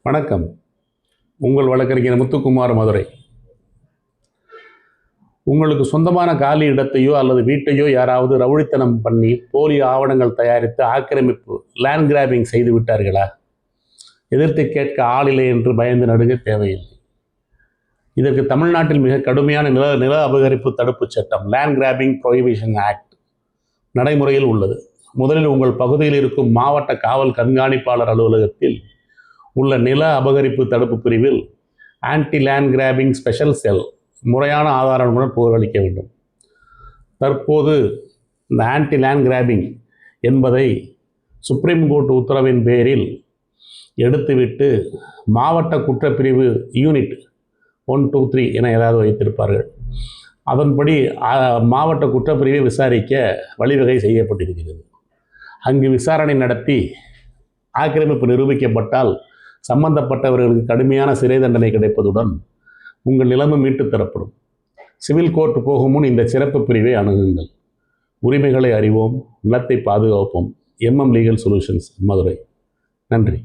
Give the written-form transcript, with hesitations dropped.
வணக்கம். உங்கள் வழக்கறிஞர் முத்துக்குமார், மதுரை. உங்களுக்கு சொந்தமான காலி இடத்தையோ அல்லது வீட்டையோ யாராவது ரவுடித்தனம் பண்ணி போலி ஆவணங்கள் தயாரித்து ஆக்கிரமிப்பு லேண்ட் கிராபிங் செய்து விட்டார்களா? எதிர்த்து கேட்க ஆளில்லை என்று பயந்து நடுங்க தேவையில்லை. இதற்கு தமிழ்நாட்டில் மிக கடுமையான நில அபகரிப்பு தடுப்பு சட்டம் லேண்ட் கிராபிங் ப்ரொஹிபிஷன் ஆக்ட் நடைமுறையில் உள்ளது. முதலில் உங்கள் பகுதியில் இருக்கும் மாவட்ட காவல் கண்காணிப்பாளர் அலுவலகத்தில் உள்ள நில அபகரிப்பு தடுப்பு பிரிவில் ஆன்டி லேண்ட் கிராபிங் ஸ்பெஷல் செல் முறையான ஆதாரங்களுடன் புகாரளிக்க வேண்டும். தற்போது இந்த ஆன்டி லேண்ட் கிராபிங் என்பதை சுப்ரீம் கோர்ட் உத்தரவின் பேரில் எடுத்துவிட்டு மாவட்ட குற்றப்பிரிவு யூனிட் 1, 2, 3 என ஏதாவது வைத்திருப்பார்கள். அதன்படி மாவட்ட குற்றப்பிரிவை விசாரிக்க வழிவகை செய்யப்பட்டிருக்கிறது. அங்கு விசாரணை நடத்தி ஆக்கிரமிப்பு நிரூபிக்கப்பட்டால் சம்பந்தப்பட்டவர்களுக்கு கடுமையான சிறை தண்டனை கிடைப்பதுடன் உங்கள் நிலமும் மீட்டு தரப்படும். சிவில் கோர்ட் போகும் முன் இந்த சிறப்பு பிரிவை அணுகுங்கள். உரிமைகளை அறிவோம், நிலத்தை பாதுகாப்போம். MM legal solutions, Madurai. நன்றி.